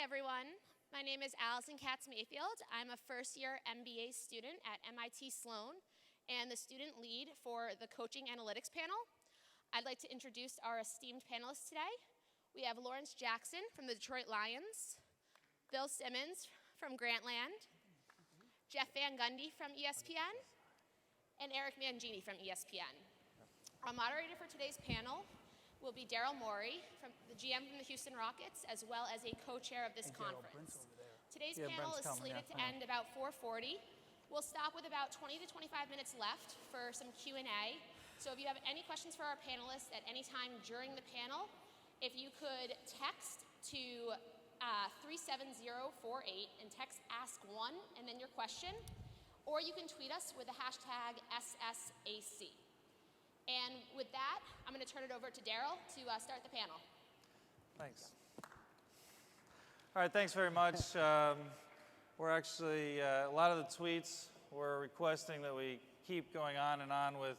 everyone. My name is Allison Katz-Mayfield. I'm a first-year MBA student at MIT Sloan and the student lead for the Coaching Analytics panel. I'd like to introduce our esteemed panelists today. We have Lawrence Jackson from the Detroit Lions, Bill Simmons from Grantland, Jeff Van Gundy from ESPN, and Eric Mangini from ESPN. Our moderator for today's panel will be Daryl Morey, the GM from the Houston Rockets, as well as a co-chair of this conference. Today's panel is slated to end about 4:40. We'll stop with about 20 to 25 minutes left for some Q&A. So if you have any questions for our panelists at any time during the panel, if you could text to 37048 and text ask1 and then your question, or you can tweet us with the hashtag SSAC. And with that, I'm going to turn it over to Daryl to start the panel. Thanks. All right, thanks very much. We're actually, a lot of the tweets were requesting that we keep going on and on with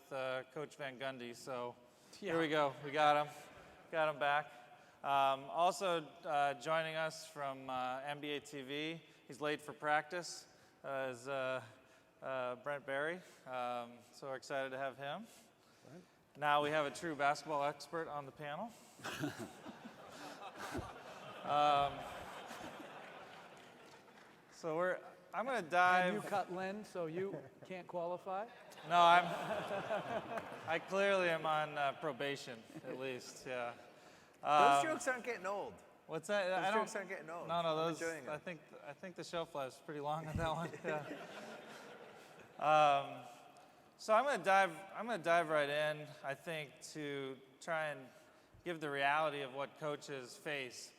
Coach Van Gundy. So here we go. We got him back. Also joining us from NBA TV, he's late for practice, is Brent Barry. So we're excited to have him. Now we have a true basketball expert on the panel. So I'm going to dive. And you cut Len, so you can't qualify? No, I clearly am on probation, at least, yeah. Those jokes aren't getting old. What's that? Those jokes aren't getting old. No, those. I think the shelf life's pretty long on that one. Yeah. So I'm going to dive right in, I think, to try and give the reality of what coaches face,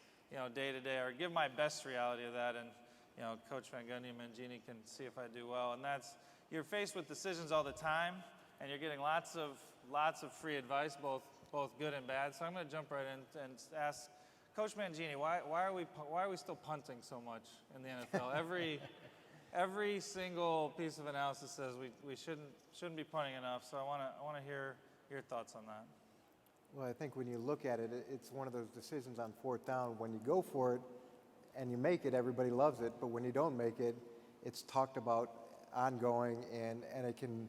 day to day, or give my best reality of that, and Coach Van Gundy and Mangini can see if I do well. And that's, you're faced with decisions all the time, and you're getting lots of free advice, both good and bad. So I'm going to jump right in and ask Coach Mangini, why are we still punting so much in the NFL? Every single piece of analysis says we shouldn't be punting enough. So I want to hear your thoughts on that. Well, I think when you look at it, it's one of those decisions on fourth down. When you go for it and you make it, everybody loves it. But when you don't make it, it's talked about ongoing, and it can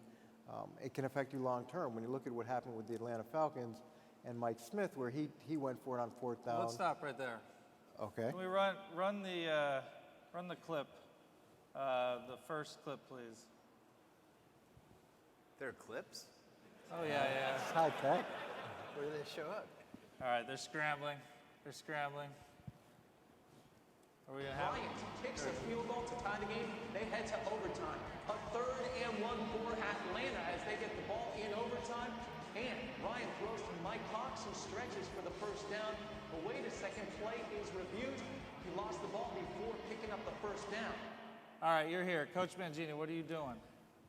affect you long term. When you look at what happened with the Atlanta Falcons and Mike Smith, where he went for it on fourth down. Let's stop right there. Okay. Can we run the clip? The first clip, please. There are clips? Oh, yeah. It's high tech. Where do they show up? All right, they're scrambling. Are we going to have Lions kicks a field goal to tie the game. They head to overtime. A 3rd and 1 for Atlanta as they get the ball in overtime. And Ryan throws to Mike Hawks, who stretches for the first down. But wait a second, play is reviewed. He lost the ball before picking up the first down. All right, you're here. Coach Mangini, what are you doing?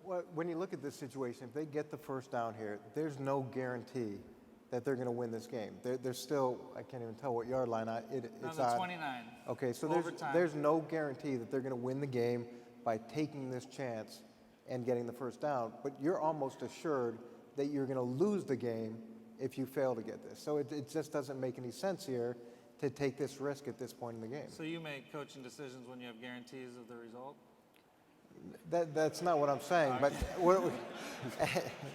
Well, when you look at this situation, if they get the first down here, there's no guarantee that they're going to win this game. There's still, I can't even tell what yard line it's on. 29. Okay, so Overtime. there's no guarantee that they're going to win the game by taking this chance and getting the first down. But you're almost assured that you're going to lose the game if you fail to get this. So it just doesn't make any sense here to take this risk at this point in the game. So you make coaching decisions when you have guarantees of the result? That's not what I'm saying, but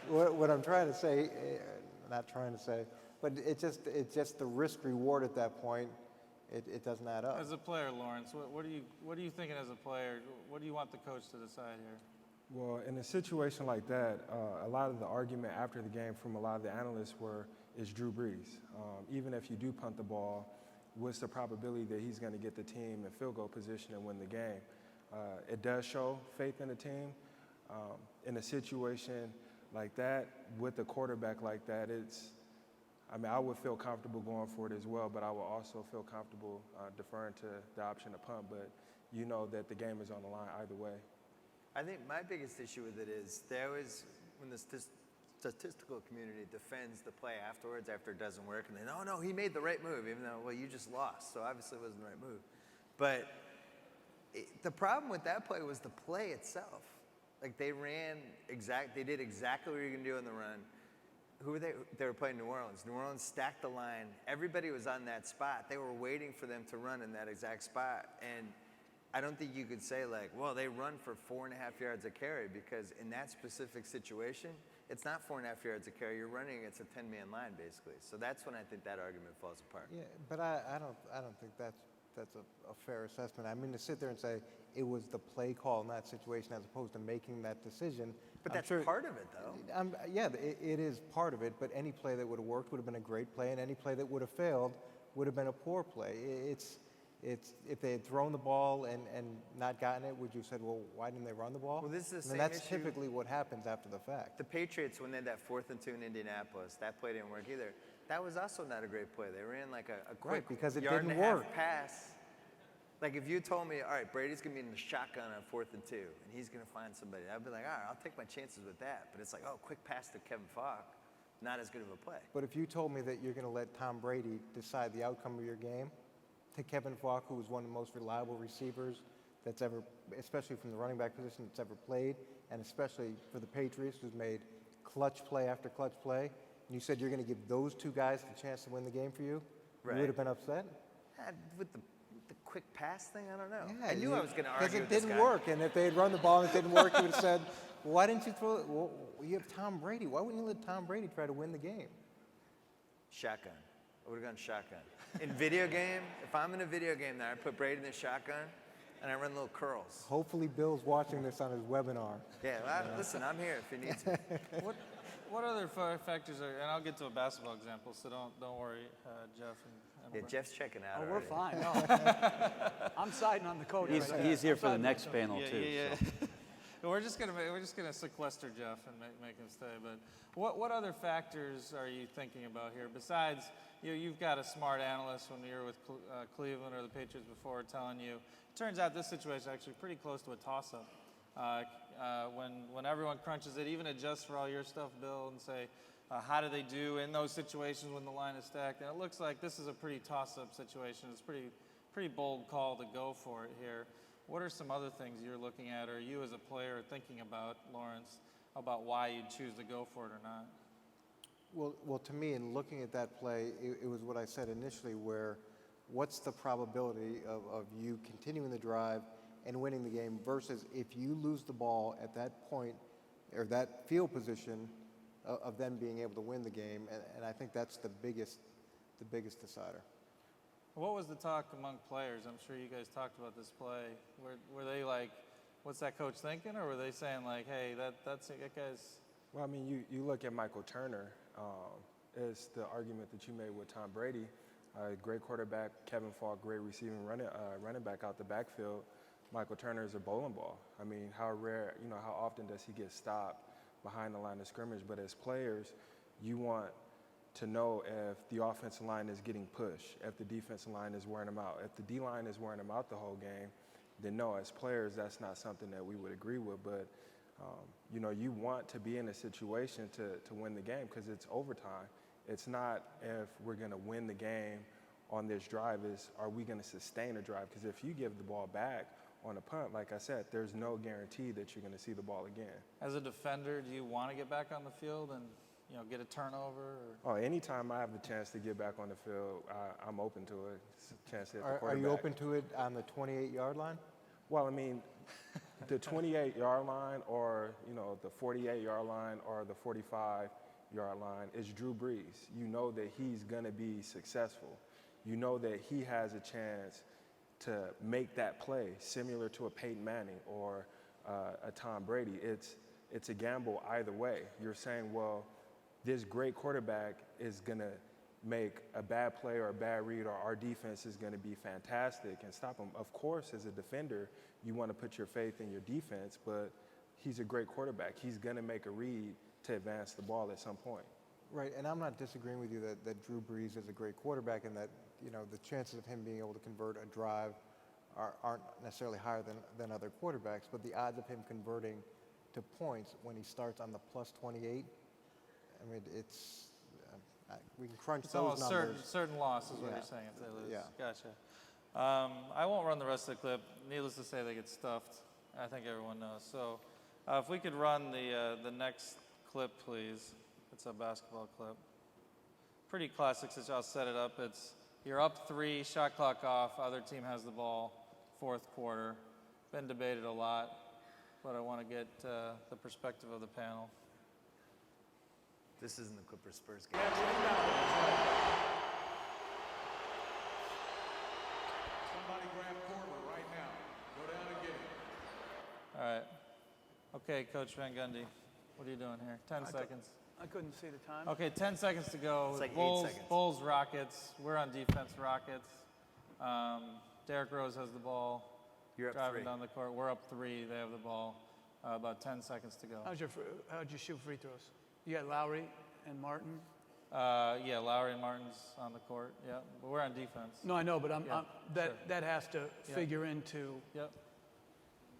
what I'm trying to say, not trying to say, but it's just the risk reward at that point. It doesn't add up. As a player, Lawrence, what are you thinking as a player? What do you want the coach to decide here? Well, in a situation like that, a lot of the argument after the game from a lot of the analysts is Drew Brees. Even if you do punt the ball, what's the probability that he's going to get the team in field goal position and win the game? It does show faith in the team. In a situation like that, with a quarterback like that, I would feel comfortable going for it as well, but I would also feel comfortable deferring to the option to punt. But you know that the game is on the line either way. I think my biggest issue with it is when the statistical community defends the play afterwards after it doesn't work, and then, oh no, he made the right move, even though, well, you just lost, so obviously it wasn't the right move. But the problem with that play was the play itself. Like they did exactly what you're gonna do in the run. who were they? They were playing New Orleans. New Orleans stacked the line. Everybody was on that spot. They were waiting for them to run in that exact spot. And I don't think you could say like, well, they run for 4.5 yards a carry, because in that specific situation, it's not 4.5 yards a carry. You're running against a 10-man line basically. So that's when I think that argument falls apart. Yeah, but I don't think that's a fair assessment. I mean, to sit there and say it was the play call in that situation as opposed to making that decision. But I'm that's sure, part of it, though. Yeah, it is part of it. But any play that would have worked would have been a great play, and any play that would have failed would have been a poor play. It's if they had thrown the ball and not gotten it, would you have said, well, why didn't they run the ball? Well, this is the And same that's issue. typically what happens after the fact. The Patriots, when they had that 4th and 2 in Indianapolis, that play didn't work either. That was also not a great play. They ran like a quick Right, because it yard didn't and a half work. pass. Like if you told me, all right, Brady's gonna be in the shotgun on 4th and 2, and he's gonna find somebody, I'd be like, all right, I'll take my chances with that. But it's like, oh, quick pass to Kevin Falk, not as good of a play. But if you told me that you're going to let Tom Brady decide the outcome of your game, to Kevin Falk, who was one of the most reliable receivers that's ever, especially from the running back position, that's ever played, and especially for the Patriots, who's made clutch play after clutch play, and you said you're going to give those two guys the chance to win the game for you, Right. you would have been upset? With the quick pass thing, I don't know. Yeah, I knew I was gonna argue because it with this didn't guy. work, and if they had run the ball and it didn't work, you would have said, why didn't you throw it? Well, you have Tom Brady. Why wouldn't you let Tom Brady try to win the game? Shotgun. I would have gone shotgun. In video game, if I'm in a video game there, I put Brady in the shotgun, and I run little curls. Hopefully Bill's watching this on his webinar. Yeah, listen, I'm here if you need to. What other factors are? And I'll get to a basketball example, so don't worry, Jeff. Yeah, Jeff's checking out Oh, already. we're fine. No. I'm siding on the coach. He's here for the next panel too. Yeah. so. We're just gonna sequester Jeff and make him stay. But what other factors are you thinking about here besides you've got a smart analyst when you were with Cleveland or the Patriots before telling you it turns out this situation is actually pretty close to a toss-up. When everyone crunches it, even adjusts for all your stuff, Bill, and say how do they do in those situations when the line is stacked? And it looks like this is a pretty toss-up situation. It's a pretty bold call to go for it here. What are some other things you're looking at, or you as a player are thinking about, Lawrence, about why you'd choose to go for it or not? Well, to me, in looking at that play, it was what I said initially, where what's the probability of you continuing the drive and winning the game versus if you lose the ball at that point or that field position of them being able to win the game, and I think that's the biggest decider. What was the talk among players? I'm sure you guys talked about this play. Were they like, what's that coach thinking? Or were they saying like, hey, that guy's... Well, I mean, you look at Michael Turner, it's the argument that you made with Tom Brady. Great quarterback, Kevin Falk, great receiving running back out the backfield. Michael Turner is a bowling ball. I mean, how rare, how often does he get stopped behind the line of scrimmage? But as players, you want to know if the offensive line is getting pushed, if the defensive line is wearing them out. If the D-line is wearing them out the whole game, then no, as players, that's not something that we would agree with. But, you want to be in a situation to win the game because it's overtime. It's not if we're going to win the game on this drive, are we going to sustain a drive? Because if you give the ball back on a punt, like I said, there's no guarantee that you're going to see the ball again. As a defender, do you want to get back on the field and get a turnover? Or? Anytime I have the chance to get back on the field, I'm open to it. It's a chance to hit the Are quarterback. you open to it on the 28-yard line? Well, I mean, the 28-yard line or, the 48-yard line or the 45-yard line is Drew Brees. You know that he's going to be successful. You know that he has a chance to make that play similar to a Peyton Manning or a Tom Brady. It's a gamble either way. You're saying, well, this great quarterback is going to make a bad play or a bad read, or our defense is going to be fantastic and stop him. Of course, as a defender, you want to put your faith in your defense, but he's a great quarterback. He's going to make a read to advance the ball at some point. Right, and I'm not disagreeing with you that Drew Brees is a great quarterback and that, the chances of him being able to convert a drive aren't necessarily higher than other quarterbacks, but the odds of him converting to points when he starts on the plus 28, I mean, it's we can crunch It's those almost numbers. certain loss is what Yeah. you're saying if they lose. Yeah. Gotcha. I won't run the rest of the clip. Needless to say, they get stuffed. I think everyone knows. So if we could run the next clip, please. It's a basketball clip. Pretty classic since I'll set it up. It's you're up 3, shot clock off, other team has the ball, 4th quarter. Been debated a lot, but I want to get the perspective of the panel. This isn't the Clippers Spurs game. Somebody grab Korver right now. Go down and get him. All right. Okay, Coach Van Gundy, what are you doing here? 10 seconds. I couldn't see the time. Okay, 10 seconds to go. It's like 8 Bulls, seconds. Bulls, Rockets. We're on defense, Rockets. Derrick Rose has the ball. You're up driving 3. down the court. We're up 3. They have the ball. About 10 seconds to go. How'd you shoot free throws? You got Lowry and Martin? Yeah, Lowry and Martin's on the court. Yeah, but we're on defense. No, I know, but Yeah, sure. that has to figure into, Yep.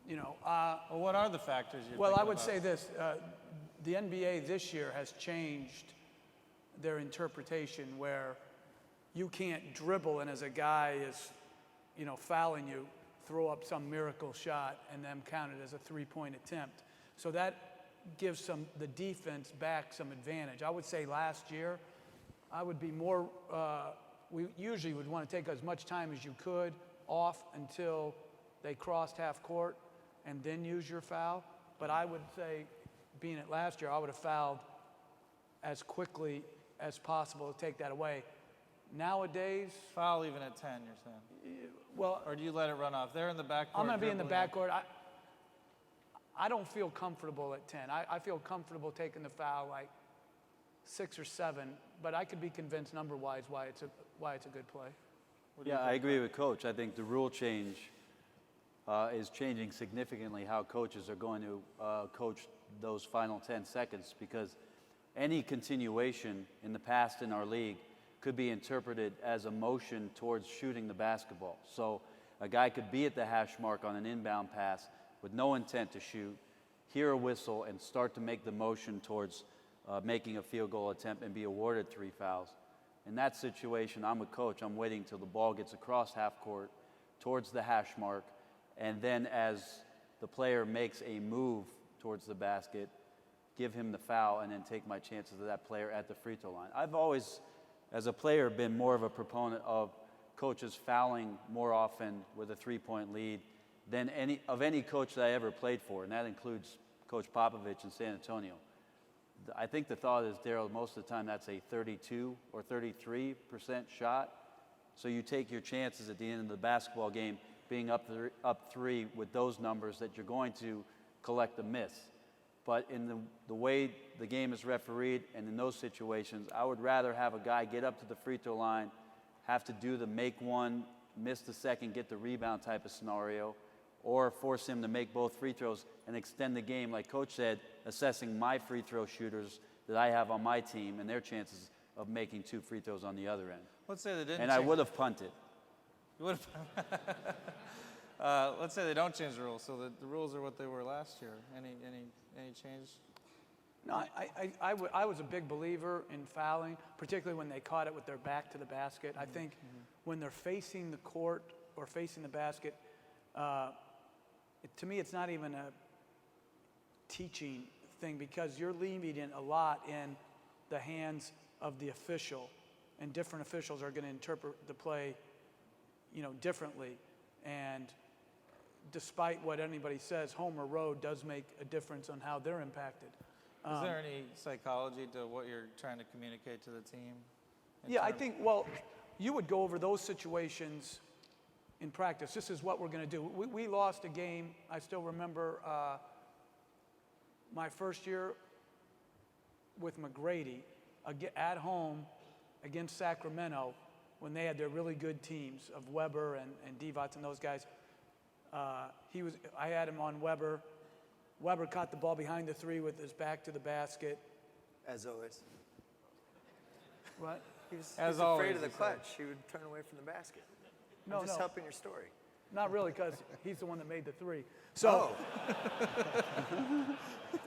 you know. Well, what are the factors you're Well, I thinking would about? say this. The NBA this year has changed their interpretation where you can't dribble and as a guy is, you know, fouling you, throw up some miracle shot and then count it as a three-point attempt. So that gives the defense back some advantage. I would say last year, I would be more, we usually would want to take as much time as you could off until they crossed half court and then use your foul. But I would say, being it last year, I would have fouled as quickly as possible to take that away. Nowadays, Foul even at 10, you're saying? well, Or do you let it run off? They're in the backcourt. I'm going to be in the dribbling. backcourt. I don't feel comfortable at 10. I feel comfortable taking the foul like 6 or 7, but I could be convinced number-wise why it's a good play. Yeah, I agree with Coach. I think the rule change is changing significantly how coaches are going to coach those final 10 seconds because any continuation in the past in our league could be interpreted as a motion towards shooting the basketball. So a guy could be at the hash mark on an inbound pass with no intent to shoot, hear a whistle, and start to make the motion towards making a field goal attempt and be awarded 3 fouls. In that situation, I'm a coach. I'm waiting till the ball gets across half court towards the hash mark, and then as the player makes a move towards the basket, give him the foul, and then take my chances of that player at the free throw line. I've always, as a player, been more of a proponent of coaches fouling more often with a 3-point lead than any coach that I ever played for, and that includes Coach Popovich in San Antonio. I think the thought is, Daryl, most of the time that's a 32 or 33% shot. So you take your chances at the end of the basketball game being up 3 with those numbers that you're going to collect a miss. But in the way the game is refereed and in those situations, I would rather have a guy get up to the free throw line, have to do the make one, miss the second, get the rebound type of scenario, or force him to make both free throws and extend the game, like Coach said, assessing my free throw shooters that I have on my team and their chances of making 2 free throws on the other end. Let's say they didn't. And I would have punted. You would let's say they don't change the rules, so the rules are what they were last year. Any change? No, I was a big believer in fouling, particularly when they caught it with their back to the basket. I think when they're facing the court or facing the basket, to me it's not even a teaching thing because you're leaving it a lot in the hands of the official, and different officials are going to interpret the play, you know, differently. And despite what anybody says, home or road does make a difference on how they're impacted. Is there any psychology to what you're trying to communicate to the team? Yeah, I think, well, you would go over those situations in practice. This is what we're going to do. We lost a game. I still remember my first year with McGrady at home against Sacramento when they had their really good teams of Weber and Divac and those guys. I had him on Weber. Weber caught the ball behind the 3 with his back to the basket. As always. What? He was As afraid always, of the he said. clutch. He would turn away from the basket. No, I'm just no. helping your story. Not really, because he's the one that made the 3. So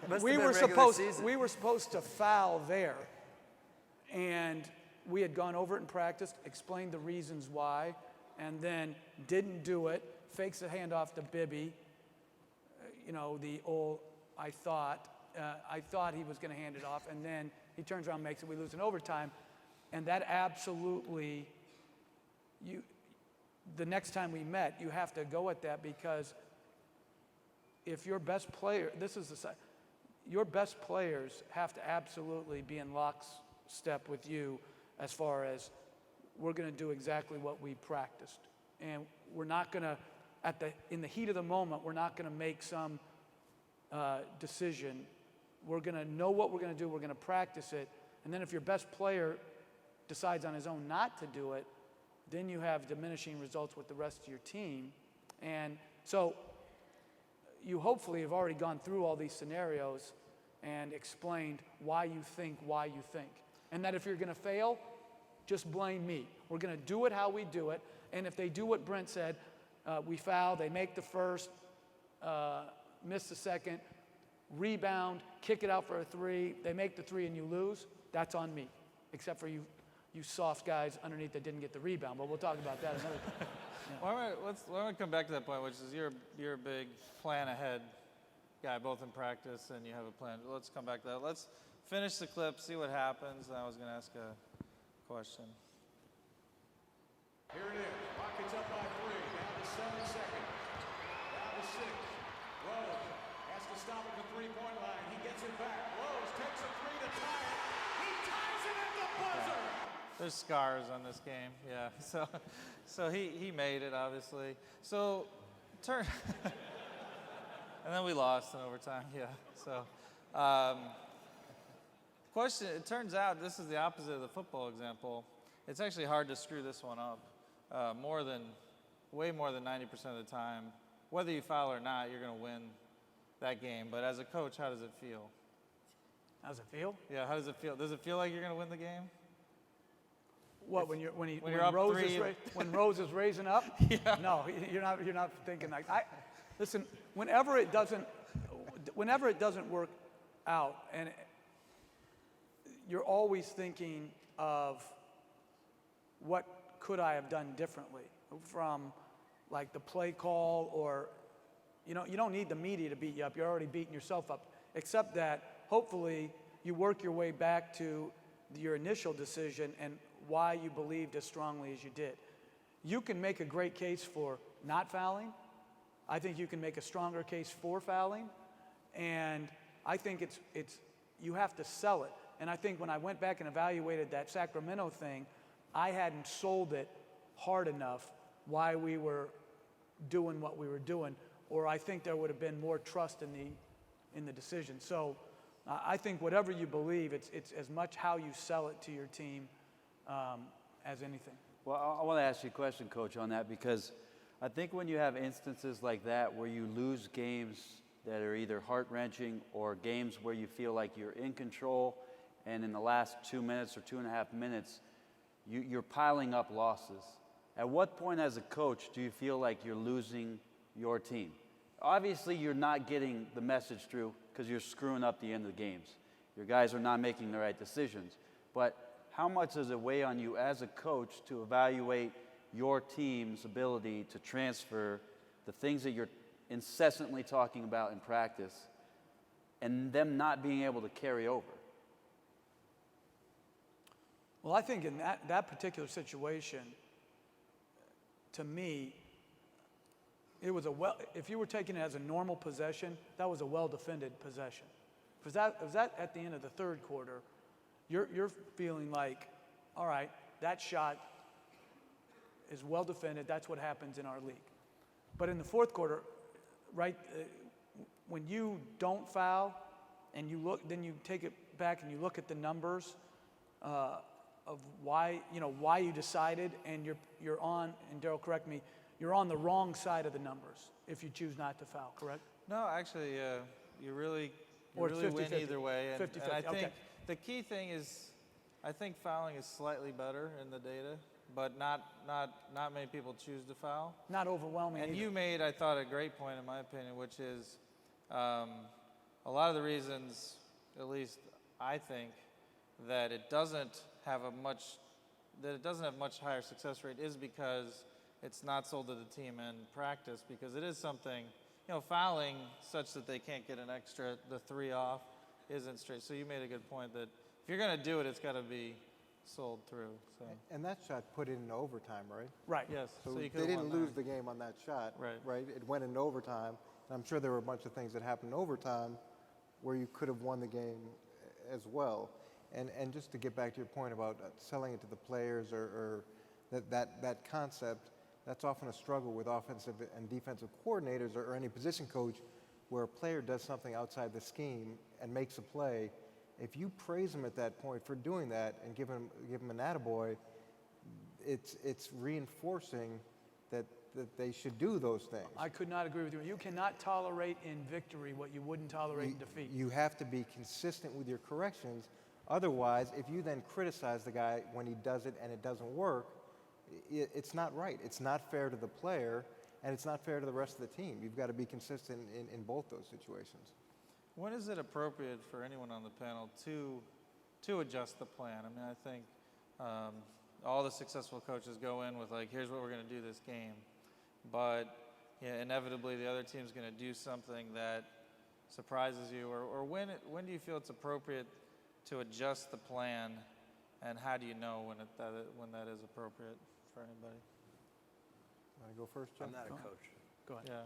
Must we have been were regular season. supposed to foul there, and we had gone over it in practice, explained the reasons why, and then didn't do it. Fakes the handoff to Bibby. You know, the old I thought I thought he was going to hand it off, and then he turns around, makes it. We lose in overtime, and that absolutely, the next time we met, you have to go at that, because if your best player, your best players have to absolutely be in lockstep with you as far as we're going to do exactly what we practiced, and we're not going to, in the heat of the moment, we're not going to make some decision. We're going to know what we're going to do. We're going to practice it. And then if your best player decides on his own not to do it, then you have diminishing results with the rest of your team. And so you hopefully have already gone through all these scenarios and explained why you think. And that if you're going to fail, just blame me. We're going to do it how we do it. And if they do what Brent said, we foul, they make the first, miss the second, rebound, kick it out for a three, they make the three and you lose, that's on me. Except for you soft guys underneath that didn't get the rebound, but we'll talk about that another time. Why don't we come back to that point, which is you're a big plan ahead guy, both in practice and you have a plan. Let's come back to that. Let's finish the clip, see what happens. I was going to ask a question. Here it is. Rockets up by 3. Down to 7 seconds. Down to 6. Rose has to stop at the three-point line. He gets it back. Rose takes a three to tie it. He ties it at the buzzer. There's scars on this game, yeah. So he made it, obviously. So and then we lost in overtime, yeah. So question, it turns out this is the opposite of the football example. It's actually hard to screw this one up. Way more than 90% of the time. Whether you foul or not, you're going to win that game. But as a coach, how does it feel? How does it feel? Yeah, how does it feel? Does it feel like you're going to win the game? What, when Rose is raising up? Yeah. No, you're not thinking like listen, whenever it doesn't work out, and you're always thinking of what could I have done differently, from like the play call, or you don't need the media to beat you up. You're already beating yourself up, except that hopefully you work your way back to your initial decision and why you believed as strongly as you did. You can make a great case for not fouling. I think you can make a stronger case for fouling, and I think it's you have to sell it. And I think when I went back and evaluated that Sacramento thing, I hadn't sold it hard enough why we were doing what we were doing, or I think there would have been more trust in the decision. So I think whatever you believe, it's as much how you sell it to your team as anything. Well, I want to ask you a question, Coach, on that, because I think when you have instances like that where you lose games that are either heart-wrenching or games where you feel like you're in control, and in the last 2 minutes or 2.5 minutes, you're piling up losses. At what point as a coach do you feel like you're losing your team? Obviously, you're not getting the message through because you're screwing up the end of the games. Your guys are not making the right decisions. But how much does it weigh on you as a coach to evaluate your team's ability to transfer the things that you're incessantly talking about in practice and them not being able to carry over? Well, I think in that particular situation, to me, it was if you were taking it as a normal possession, that was a well-defended possession. Because that at the end of the third quarter, you're feeling like, all right, that shot is well defended. That's what happens in our league. But in the fourth quarter, right, when you don't foul and you look, then you take it back and you look at the numbers of why you decided, and you're on, and Daryl, correct me, you're on the wrong side of the numbers if you choose not to foul, correct? No, actually, you really Or it's win 50-50. either way. And 50-50, and I think okay. the key thing is, I think fouling is slightly better in the data, but not many people choose to foul. Not overwhelming And either. you made, I thought, a great point in my opinion, which is a lot of the reasons, at least I think, that it doesn't have much higher success rate is because it's not sold to the team in practice, because it is something, fouling such that they can't get the 3 off isn't straight. So you made a good point that if you're going to do it, it's got to be sold through. So And that shot put it in overtime, right? Right. yes, So you they could've didn't won lose that. the game on that shot, Right. It went into overtime. And I'm sure there were a bunch of things that happened in overtime where you could have won the game as well. And just to get back to your point about selling it to the players or that concept, that's often a struggle with offensive and defensive coordinators or any position coach where a player does something outside the scheme and makes a play. If you praise them at that point for doing that and give them an attaboy, it's reinforcing that they should do those things. I could not agree with you. You cannot tolerate in victory what you wouldn't tolerate in defeat. You have to be consistent with your corrections. Otherwise, if you then criticize the guy when he does it and it doesn't work, it's not right. It's not fair to the player, and it's not fair to the rest of the team. You've got to be consistent in both those situations. When is it appropriate for anyone on the panel to adjust the plan? I mean, I think all the successful coaches go in with like, here's what we're going to do this game, but inevitably the other team's going to do something that surprises you. Or when do you feel it's appropriate to adjust the plan, and how do you know when that is appropriate for anybody? Want to go first, Jim? I'm not a coach. Go ahead. Yeah.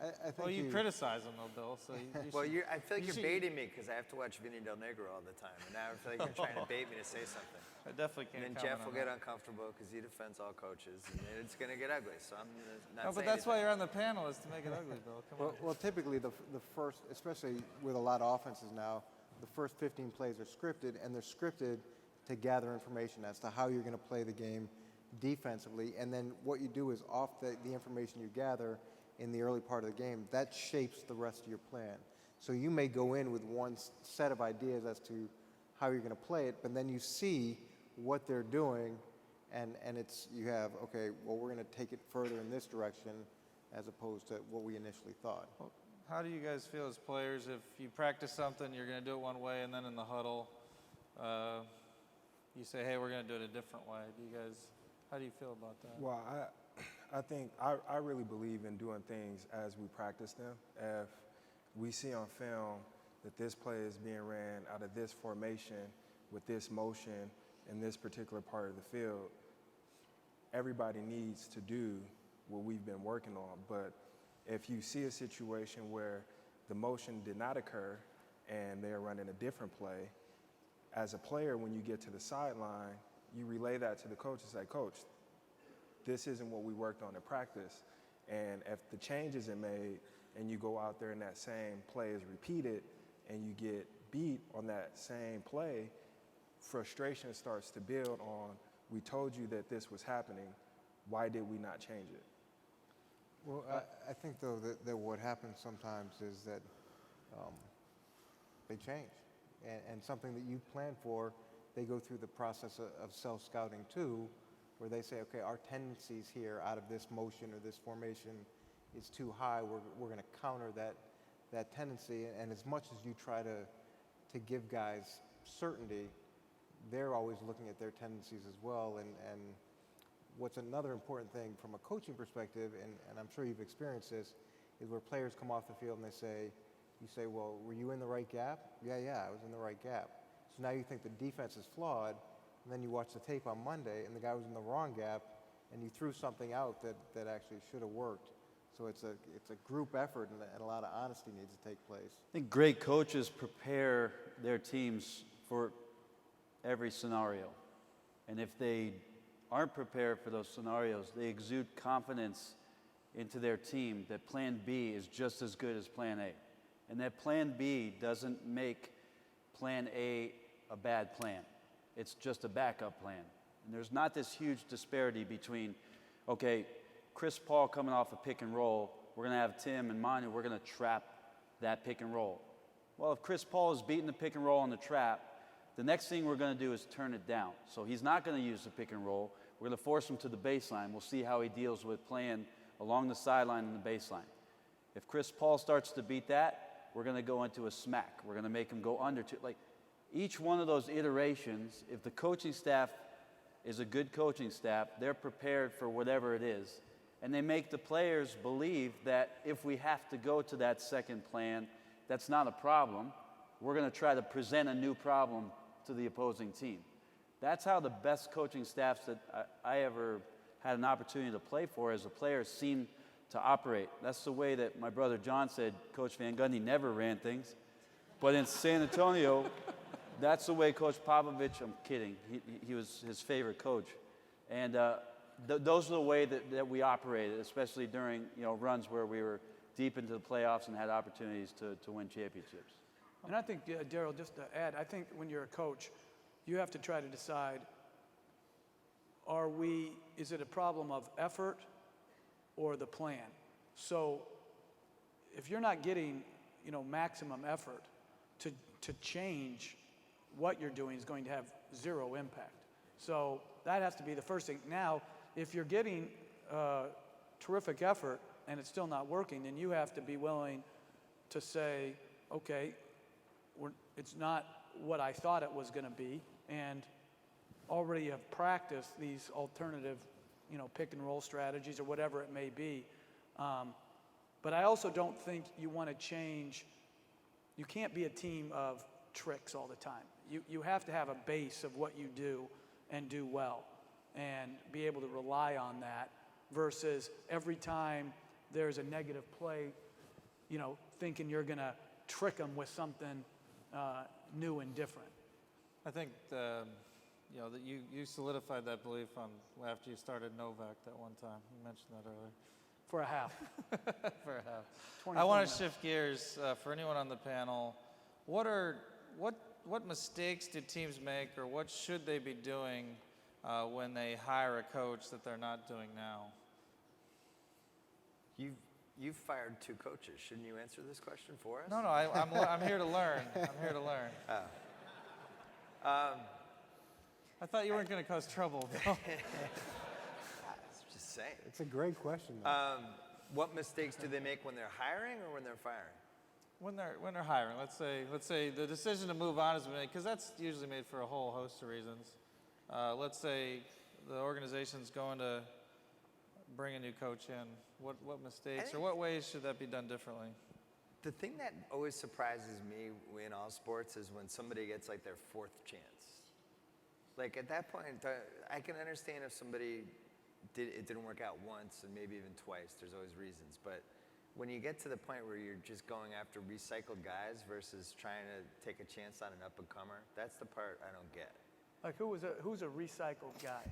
I think Well, you criticize them though, Bill. So you Well, should- I feel like you you're should- baiting me because I have to watch Vinny Del Negro all the time, and now I feel like you're trying to bait me to say something. I definitely And can't. then Jeff comment will on get that. uncomfortable because he defends all coaches, and then it's going to get ugly. So I'm not. No, but saying that's why anything. you're on the panel, is to make it ugly, Bill. Come on. Well, typically the first, especially with a lot of offenses now, the first 15 plays are scripted, and they're scripted to gather information as to how you're going to play the game defensively. And then what you do is off the information you gather in the early part of the game, that shapes the rest of your plan. So you may go in with one set of ideas as to how you're going to play it, but then you see what they're doing, and you have, okay, well, we're going to take it further in this direction as opposed to what we initially thought. How do you guys feel as players if you practice something, you're going to do it one way, and then in the huddle, you say, hey, we're going to do it a different way? How do you feel about that? Well, I think I really believe in doing things as we practice them. If we see on film that this play is being ran out of this formation with this motion in this particular part of the field, everybody needs to do what we've been working on. But if you see a situation where the motion did not occur and they're running a different play, as a player, when you get to the sideline, you relay that to the coach and say, Coach, this isn't what we worked on in practice. And if the change isn't made and you go out there and that same play is repeated and you get beat on that same play, frustration starts to build on, we told you that this was happening, why did we not change it? Well, I think, though, that what happens sometimes is that they change. And something that you plan for, they go through the process of self-scouting, too, where they say, okay, our tendencies here out of this motion or this formation is too high. We're going to counter that tendency. And as much as you try to give guys certainty, they're always looking at their tendencies as well. And what's another important thing from a coaching perspective, and I'm sure you've experienced this, is where players come off the field and you say, well, were you in the right gap? Yeah, I was in the right gap. So now you think the defense is flawed, and then you watch the tape on Monday, and the guy was in the wrong gap, and you threw something out that actually should have worked. So it's a group effort, and a lot of honesty needs to take place. I think great coaches prepare their teams for every scenario. And if they aren't prepared for those scenarios, they exude confidence into their team that plan B is just as good as plan A. And that plan B doesn't make plan A a bad plan. It's just a backup plan. And there's not this huge disparity between, okay, Chris Paul coming off a pick and roll, we're going to have Tim and Manu, we're going to trap that pick and roll. Well, if Chris Paul is beating the pick and roll on the trap, the next thing we're going to do is turn it down. So he's not going to use the pick and roll. We're going to force him to the baseline. We'll see how he deals with playing along the sideline and the baseline. If Chris Paul starts to beat that, we're going to go into a smack. We're going to make him go under two. Like each one of those iterations, if the coaching staff is a good coaching staff, they're prepared for whatever it is. And they make the players believe that if we have to go to that second plan, that's not a problem. we're going to try to present a new problem to the opposing team. That's how the best coaching staffs that I ever had an opportunity to play for as a player seem to operate. That's the way that my brother John said Coach Van Gundy never ran things. But in San Antonio, that's the way Coach Popovich, I'm kidding, he was his favorite coach. And those are the way that we operated, especially during runs where we were deep into the playoffs and had opportunities to win championships. And I think, Daryl, just to add, I think when you're a coach, you have to try to decide, is it a problem of effort or the plan? So if you're not getting, maximum effort to change what you're doing is going to have zero impact. So that has to be the first thing. Now, if you're getting terrific effort and it's still not working, then you have to be willing to say, okay, it's not what I thought it was going to be, and already have practiced these alternative, pick and roll strategies or whatever it may be. But I also don't think you want to change. You can't be a team of tricks all the time. You have to have a base of what you do and do well and be able to rely on that versus every time there's a negative play, thinking you're going to trick them with something new and different. I think that you solidified that belief after you started Novak that one time. You mentioned that earlier. For a half. For a half. 24 I want minutes. to shift gears for anyone on the panel. What mistakes do teams make, or what should they be doing when they hire a coach that they're not doing now? You've fired 2 coaches. Shouldn't you answer this question for us? No, I'm here to learn. I'm here to learn. I thought you weren't going to cause trouble, though. Just saying. It's a great question, though. What mistakes do they make when they're hiring or when they're firing? When they're hiring, let's say the decision to move on is made, because that's usually made for a whole host of reasons. Let's say the organization's going to bring a new coach in. What mistakes or what ways should that be done differently? The thing that always surprises me in all sports is when somebody gets like their 4th chance. Like at that point, I can understand if somebody it didn't work out once and maybe even twice. There's always reasons, but when you get to the point where you're just going after recycled guys versus trying to take a chance on an up-and-comer, that's the part I don't get. Like who's a recycled guy?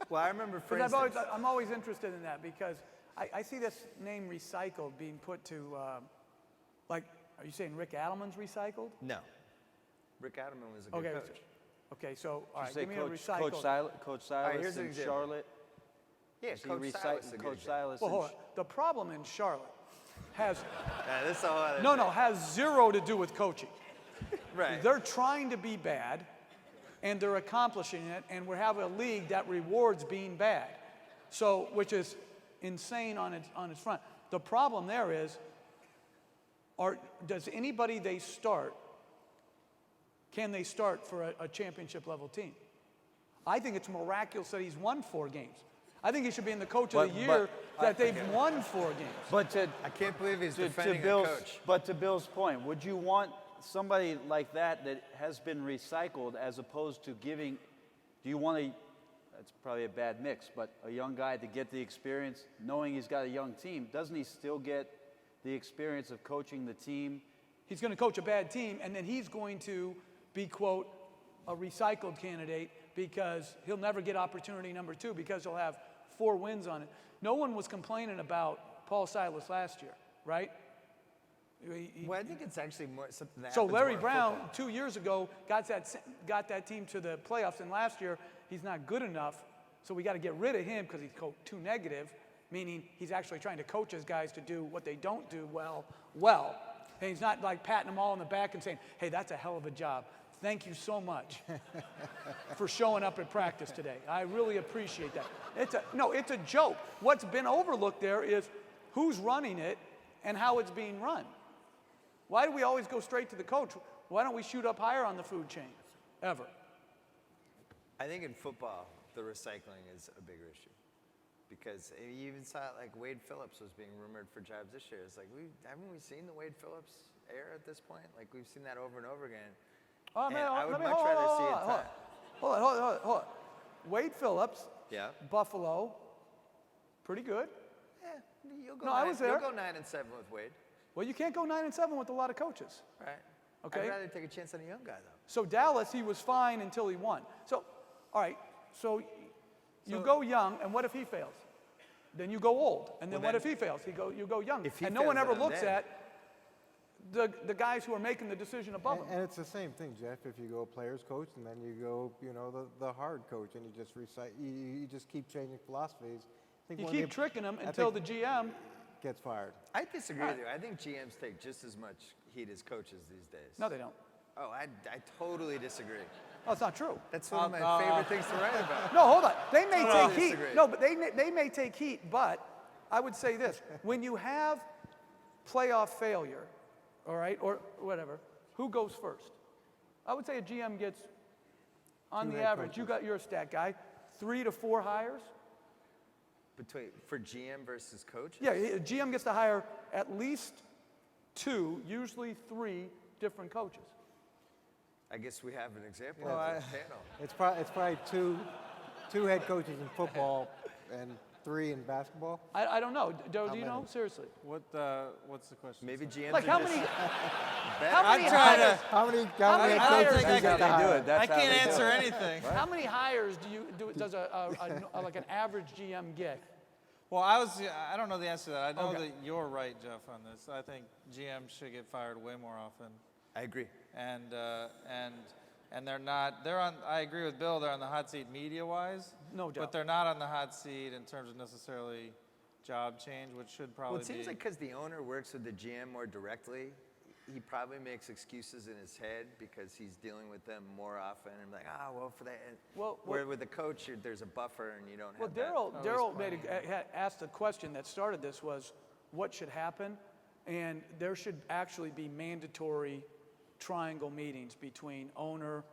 Well, I remember, for Because instance, I'm always interested in that because I see this name recycled being put to, are you saying Rick Adelman's recycled? no. Rick Adelman was a good coach. Okay, so, all right, Say give me a recycled. Coach right, Silas here's an in example. Charlotte. Yeah, Is he Coach Silas is a good Coach example. Silas Well, in hold on. The problem in Charlotte has, Yeah, this is a whole other has zero to do with coaching. Right. They're trying to be bad, and they're accomplishing it, and we have a league that rewards being bad, so which is insane on its front. The problem there is, does anybody they start, can they start for a championship level team? I think it's miraculous that he's won 4 games. I think he should be in the coach of the year that they've won 4 games. But I can't believe he's to defending a Bill's, coach. But to Bill's point, would you want somebody like that has been recycled as opposed to giving, do you want that's probably a bad mix, but a young guy to get the experience, knowing he's got a young team, doesn't he still get the experience of coaching the team? He's going to coach a bad team, and then he's going to be, quote, a recycled candidate because he'll never get opportunity number 2 because he'll have 4 wins on it. No one was complaining about Paul Silas last year, right? Well, I think it's actually more something that So happens Larry more in Brown, football. 2 years ago, got that team to the playoffs, and last year he's not good enough, so we got to get rid of him because he's too negative, meaning he's actually trying to coach his guys to do what they don't do well. And he's not like patting them all on the back and saying, hey, that's a hell of a job. Thank you so much for showing up at practice today. I really appreciate that. It's a joke. What's been overlooked there is who's running it and how it's being run. Why do we always go straight to the coach? Why don't we shoot up higher on the food chain, ever? I think in football, the recycling is a bigger issue. Because you even saw it like Wade Phillips was being rumored for jobs this year. It's like, haven't we seen the Wade Phillips era at this point? Like we've seen that over and over again. Oh, And man, I would let me, much hold on, rather hold see on, it. hold on. Wade Phillips, Yeah. Buffalo, pretty good. Yeah. You'll go No, I was there. You'll go 9-7 with Wade. Well, you can't go 9-7 with a lot of coaches. Right. Okay. I'd rather take a chance on a young guy though. So Dallas, he was fine until he won. So, all right, so you go young, and what if he fails? Then you go old, and then Well, what if then- he fails? You go young. If he And no one fails, ever then I'm looks dead. at the guys who are making the decision above And him. it's the same thing, Jeff. If you go players coach and then you go, the hard coach, and you just recite, you just keep changing philosophies. I think You one of keep the- tricking them I until the think GM. gets fired. I disagree with you. I think GMs take just as much heat as coaches these days. No, they don't. Oh, I totally disagree. Oh, it's not true. That's one of my favorite things to write about. No, hold on. They may No, take I heat. disagree. No, but they may take heat. But I would say this: when you have playoff failure, all right, or whatever, who goes first? I would say a GM gets, on Two the head average, you coaches. got your stat guy, 3 to 4 hires. For GM versus coach? Yeah, a GM gets to hire at least 2, usually 3 different coaches. I guess we have an example Well, of the panel. It's probably two head coaches in football and 3 in basketball. I don't know. Do you know? many? Seriously. What's the question? Maybe GMs Like are how just many? better. How many I'm trying hires? to. How many many head hires- coaches I don't do think you I got can to do hire? it. That's I how can't they do answer it. anything. How many hires does like an average GM get? Well, I don't know the answer to that. I know Okay. that you're right, Jeff, on this. I think GMs should get fired way more often. I agree. And they're not. They're on. I agree with Bill. They're on the hot seat media-wise. No doubt. But they're not on the hot seat in terms of necessarily job change, which should probably Well, it seems be. like because the owner works with the GM more directly, he probably makes excuses in his head because he's dealing with them more often. And like, well, for that. Well, Where with the coach, there's a buffer and you don't Well, have that. Daryl asked a question that started this was, what should happen? And there should actually be mandatory triangle meetings between owner,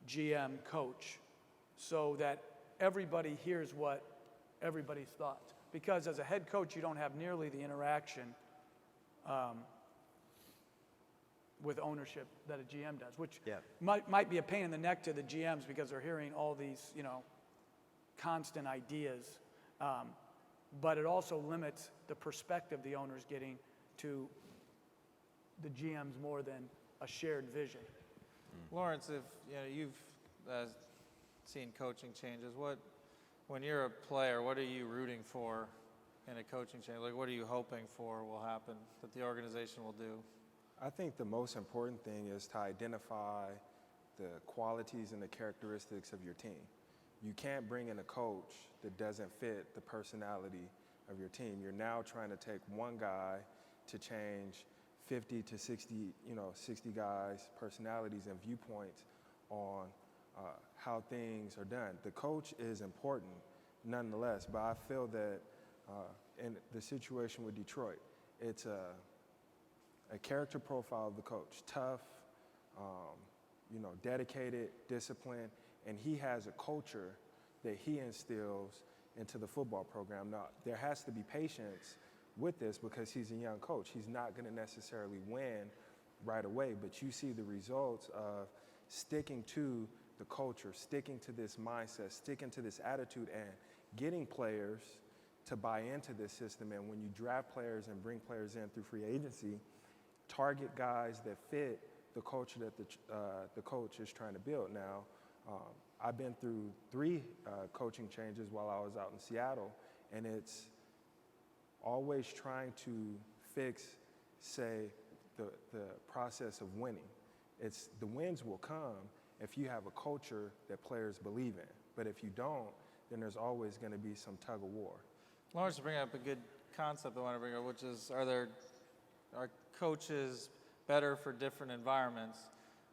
GM, coach, so that everybody hears what everybody's thoughts. Because as a head coach, you don't have nearly the interaction with ownership that a GM does, which Yeah. might be a pain in the neck to the GMs because they're hearing all these, constant ideas. But it also limits the perspective the owner's getting to the GMs more than a shared vision. Lawrence, if you've seen coaching changes, when you're a player, what are you rooting for in a coaching change? Like, what are you hoping for will happen that the organization will do? I think the most important thing is to identify the qualities and the characteristics of your team. You can't bring in a coach that doesn't fit the personality of your team. You're now trying to take one guy to change 50 to 60, 60 guys' personalities and viewpoints on how things are done. The coach is important nonetheless, but I feel that in the situation with Detroit, it's a character profile of the coach, tough, dedicated, disciplined, and he has a culture that he instills into the football program. Now, there has to be patience with this because he's a young coach. He's not going to necessarily win right away, but you see the results of sticking to the culture, sticking to this mindset, sticking to this attitude, and getting players to buy into this system. And when you draft players and bring players in through free agency, target guys that fit the culture that the coach is trying to build. Now, I've been through 3 coaching changes while I was out in Seattle, and it's always trying to fix, say, the process of winning. It's the wins will come if you have a culture that players believe in. But if you don't, then there's always going to be some tug of war. Lawrence is bringing up a good concept I want to bring up, which is, are coaches better for different environments?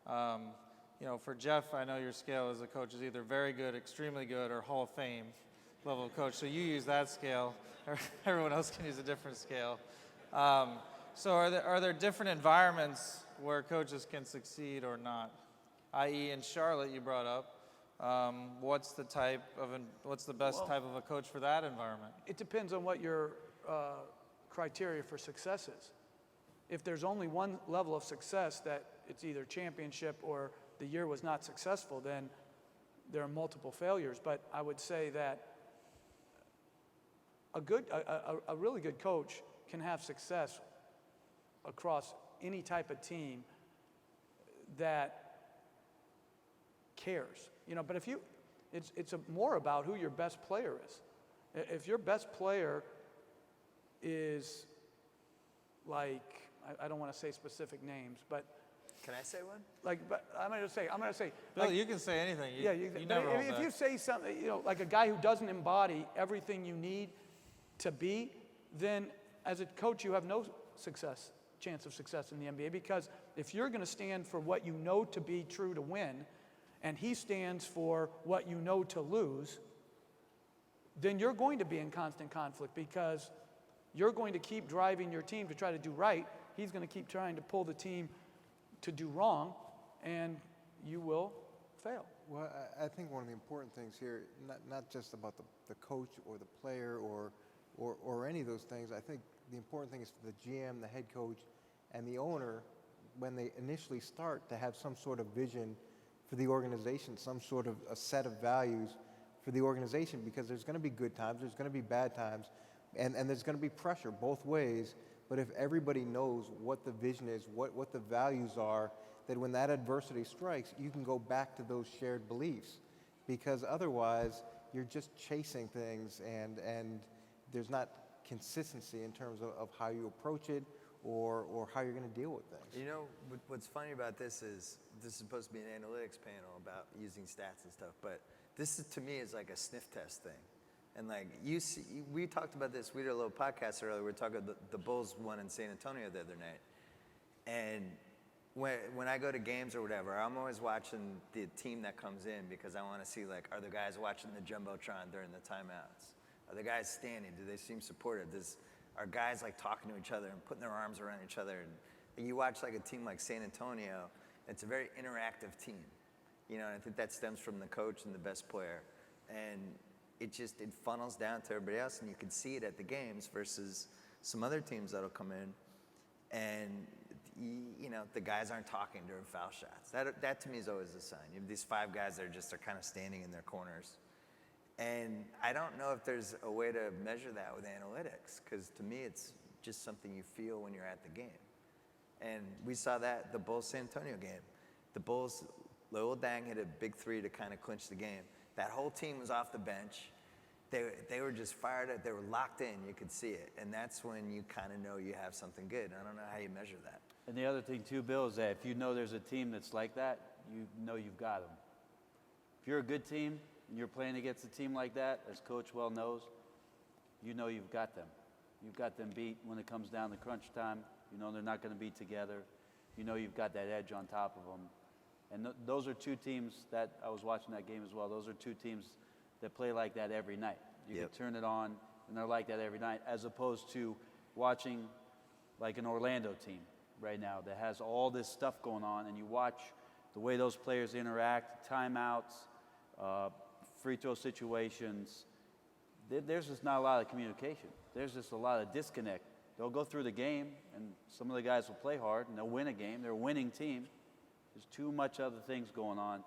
For Jeff, I know your scale as a coach is either very good, extremely good, or Hall of Fame level of coach. So you use that scale. Everyone else can use a different scale. So are there different environments where coaches can succeed or not? I.e., in Charlotte, you brought up. What's the best type of a coach for that environment? It depends on what your criteria for success is. if there's only one level of success, that it's either championship or the year was not successful, then there are multiple failures. But I would say that a really good coach can have success across any type of team that cares. But if it's more about who your best player is. If your best player is like, I don't want to say specific names, but Can I say one? but I'm going to say, Bill, like, you can say anything. yeah, You but never hold if back. you say something, like a guy who doesn't embody everything you need to be, then as a coach, you have no chance of success in the NBA, because if you're going to stand for what you know to be true to win, and he stands for what you know to lose, then you're going to be in constant conflict, because you're going to keep driving your team to try to do right. He's going to keep trying to pull the team to do wrong, and you will fail. Well, I think one of the important things here, not just about the coach or the player or any of those things, I think the important thing is for the GM, the head coach, and the owner, when they initially start, to have some sort of vision for the organization, some sort of a set of values for the organization, because there's going to be good times, there's going to be bad times, and there's going to be pressure both ways. But if everybody knows what the vision is, what the values are, that when that adversity strikes, you can go back to those shared beliefs. Because otherwise, you're just chasing things, and there's not consistency in terms of how you approach it or how you're going to deal with things. What's funny about this is supposed to be an analytics panel about using stats and stuff, but this is, to me, is like a sniff test thing. And like we talked about this. We did a little podcast earlier. We were talking about the Bulls won in San Antonio the other night. And when I go to games or whatever, I'm always watching the team that comes in, because I want to see, like, are the guys watching the Jumbotron during the timeouts? Are the guys standing? Do they seem supportive? Are guys like talking to each other and putting their arms around each other? And you watch like a team like San Antonio, it's a very interactive team. And I think that stems from the coach and the best player. And it funnels down to everybody else, and you can see it at the games versus some other teams that'll come in, and the guys aren't talking during foul shots. That to me is always a sign. You have these five guys that are kind of standing in their corners, and I don't know if there's a way to measure that with analytics, because to me it's just something you feel when you're at the game. And we saw that the Bulls San Antonio game. The Bulls, Lil Dang hit a big three to kind of clinch the game. That whole team was off the bench. They were just fired up. They were locked in. You could see it. And that's when you kind of know you have something good. I don't know how you measure that. And the other thing, too, Bill, is that if you know there's a team that's like that, you know you've got them. If you're a good team and you're playing against a team like that, as Coach well knows, you know you've got them. You've got them beat when it comes down to crunch time. You know they're not going to be together. You know you've got that edge on top of them. And those are two teams that I was watching that game as well. Those are two teams that play like that every night. You can turn it on, and they're like that every night, as opposed to watching like an Orlando team right now that has all this stuff going on, and you watch the way those players interact, timeouts, free throw situations. There's just not a lot of communication. There's just a lot of disconnect. They'll go through the game, and some of the guys will play hard, and they'll win a game. They're a winning team. There's too much other things going on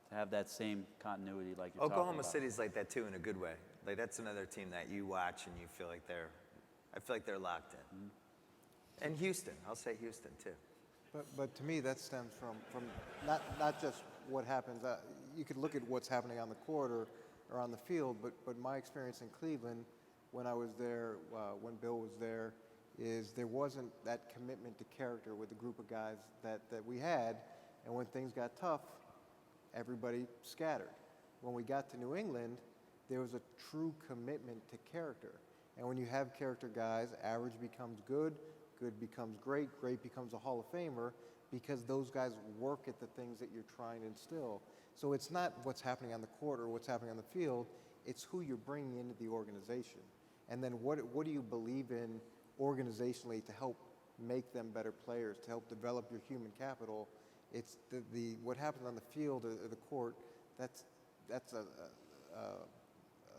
to have that same continuity like you're talking about. Oklahoma City's like that too, in a good way. Like, that's another team that you watch and you feel like they're locked in. Mm-hmm. And Houston, I'll say Houston too. But to me, that stems from not just what happens. You could look at what's happening on the court or on the field, but my experience in Cleveland, when I was there, when Bill was there, is there wasn't that commitment to character with the group of guys that we had. And when things got tough, everybody scattered. When we got to New England, there was a true commitment to character. And when you have character guys, average becomes good, good becomes great, great becomes a Hall of Famer, because those guys work at the things that you're trying to instill. So it's not what's happening on the court or what's happening on the field, it's who you're bringing into the organization. And then what do you believe in organizationally to help make them better players, to help develop your human capital. It's what happens on the field or the court, that's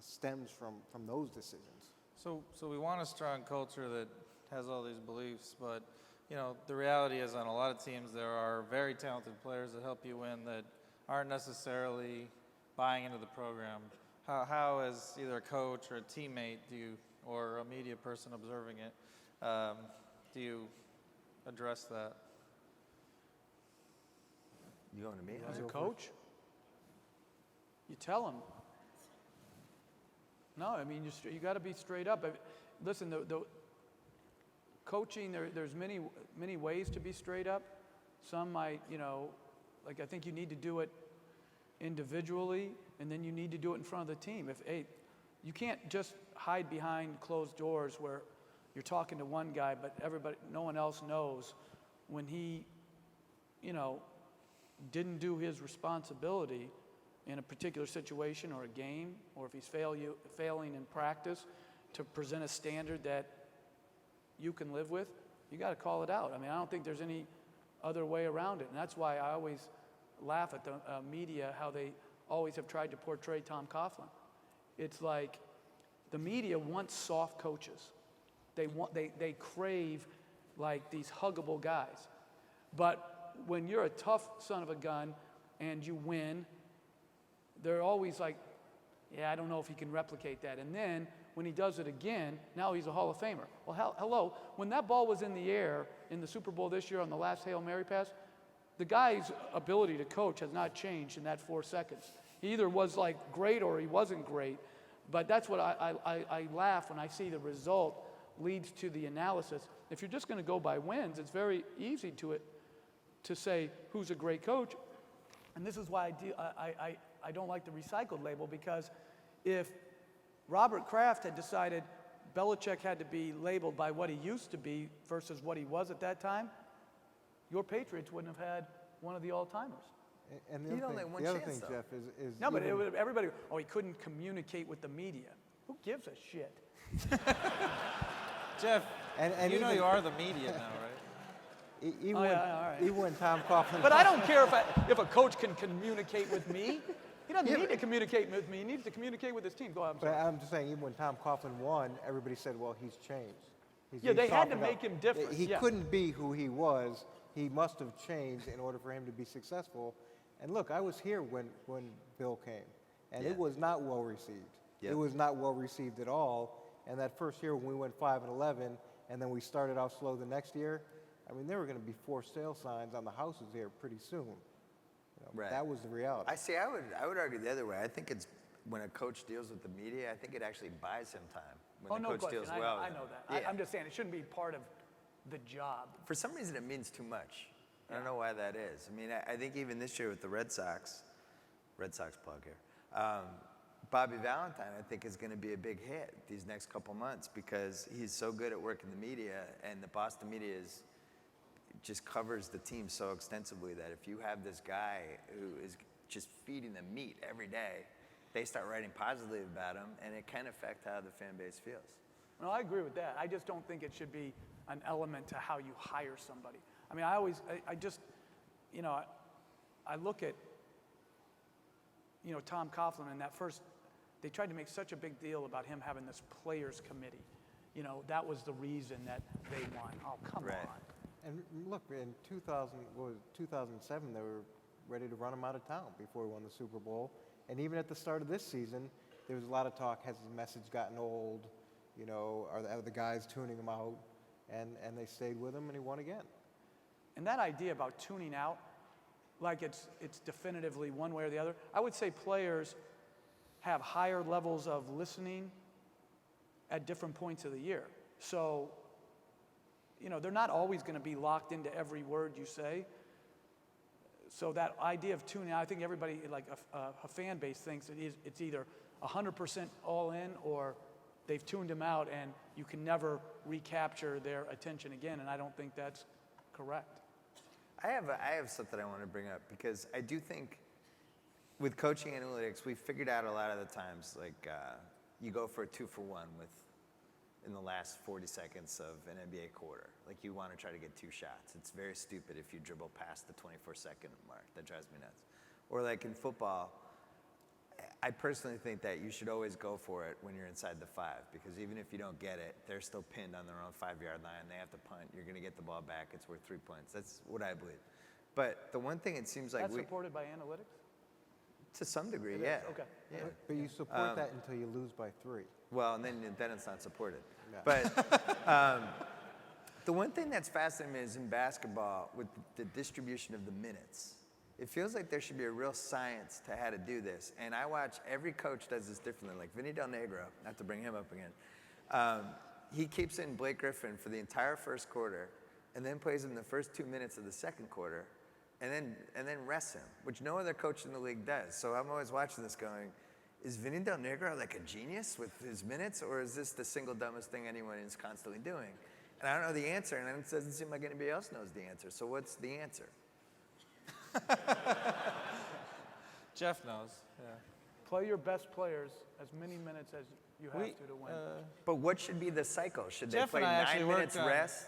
stems from those decisions. So we want a strong culture that has all these beliefs, but you know, the reality is on a lot of teams there are very talented players that help you win that aren't necessarily buying into the program. How as either a coach or a teammate or a media person observing it, do you address that? You going to me? As a coach, you tell them. No, I mean, you got to be straight up. Listen, the coaching, there's many ways to be straight up. Some might, you know, like I think you need to do it individually, and then you need to do it in front of the team. You can't just hide behind closed doors where you're talking to one guy, but no one else knows when he, you know, didn't do his responsibility in a particular situation or a game, or if he's failing in practice to present a standard that you can live with, you got to call it out. I mean, I don't think there's any other way around it. And that's why I always laugh at the media, how they always have tried to portray Tom Coughlin. It's like the media wants soft coaches. They crave like these huggable guys. But when you're a tough son of a gun and you win, they're always like, yeah, I don't know if he can replicate that. And then when he does it again, now he's a Hall of Famer. Well, hello, when that ball was in the air in the Super Bowl this year on the last Hail Mary pass, the guy's ability to coach has not changed in that 4 seconds. He either was like great or he wasn't great. But that's what I laugh when I see the result leads to the analysis. If you're just going to go by wins, it's very easy to say who's a great coach. And this is why I don't like the recycled label, because if Robert Kraft had decided Belichick had to be labeled by what he used to be versus what he was at that time, your Patriots wouldn't have had one of the all-timers. And You don't let one the other chance, thing, though. Jeff, is No, but even- everybody, he couldn't communicate with the media. Who gives a shit? Jeff, and you know even- you are the media now, right? even Oh, when, yeah, all right. even when Tom Coughlin, But I don't care if a coach can communicate with me. He doesn't need to communicate with me. He needs to communicate with his team. Go ahead. I'm but sorry. I'm just saying, even when Tom Coughlin won, everybody said, well, he's changed. Yeah, they had to softened make up. him different, He yeah. couldn't be who he was. He must have changed in order for him to be successful. And look, I was here when Bill came, and Yeah. it was not well received. Yeah. It was not well received at all. And that first year when we went 5-11, and then we started out slow the next year, I mean, there were going to be 4 sale signs on the houses here pretty soon. You know, Right. That was the reality. I would argue the other way. I think it's when a coach deals with the media, I think it actually buys him time. When the no coach question. deals I well. know, I with know him. that. Yeah. I'm just saying it shouldn't be part of the job. For some reason, it means too much. I don't know why that is. I mean, I think even this year with the Red Sox plug here, Bobby Valentine, I think, is going to be a big hit these next couple months because he's so good at working the media, and the Boston media just covers the team so extensively that if you have this guy who is just feeding them meat every day, they start writing positively about him, and it can affect how the fan base feels. No, I agree with that. I just don't think it should be an element to how you hire somebody. I mean, I just, you know, I look at, you know, Tom Coughlin and that first, they tried to make such a big deal about him having this players committee. You know, that was the reason that they won. Oh, come Right. on. And look, in 2007, they were ready to run him out of town before he won the Super Bowl. And even at the start of this season, there was a lot of talk, has his message gotten old? You know, are the guys tuning him out? And they stayed with him, and he won again. And that idea about tuning out, like it's definitively one way or the other, I would say players have higher levels of listening at different points of the year. So, you know, they're not always going to be locked into every word you say. So that idea of tuning out, I think everybody, like a fan base, thinks it's either 100% all in or they've tuned him out and you can never recapture their attention again, and I don't think that's correct. I have something I want to bring up because I do think with coaching analytics, we figured out a lot of the times, like you go for a 2-for-1 in the last 40 seconds of an NBA quarter. Like you want to try to get 2 shots. It's very stupid if you dribble past the 24-second mark. That drives me nuts. Or like in football, I personally think that you should always go for it when you're inside the 5, because even if you don't get it, they're still pinned on their own 5-yard line. They have to punt. You're going to get the ball back. It's worth 3 points. That's what I believe. But the one thing it seems like That's supported by analytics? to some degree, It yeah. is? Okay. Yeah. But you support that until you lose by 3. Well, and then it's not supported. Yeah. But the one thing that's fascinating me is in basketball with the distribution of the minutes. It feels like there should be a real science to how to do this. And I watch every coach does this differently. Like Vinny Del Negro, not to bring him up again, he keeps in Blake Griffin for the entire first quarter and then plays him the first 2 minutes of the second quarter and then rests him, which no other coach in the league does. So I'm always watching this going, is Vinny Del Negro like a genius with his minutes, or is this the single dumbest thing anyone is constantly doing? And I don't know the answer, and it doesn't seem like anybody else knows the answer. So what's the answer? Jeff knows. Yeah. Play your best players as many minutes as you have to win. But what should be the cycle? Should they Jeff play and I actually 9 minutes worked on- rest?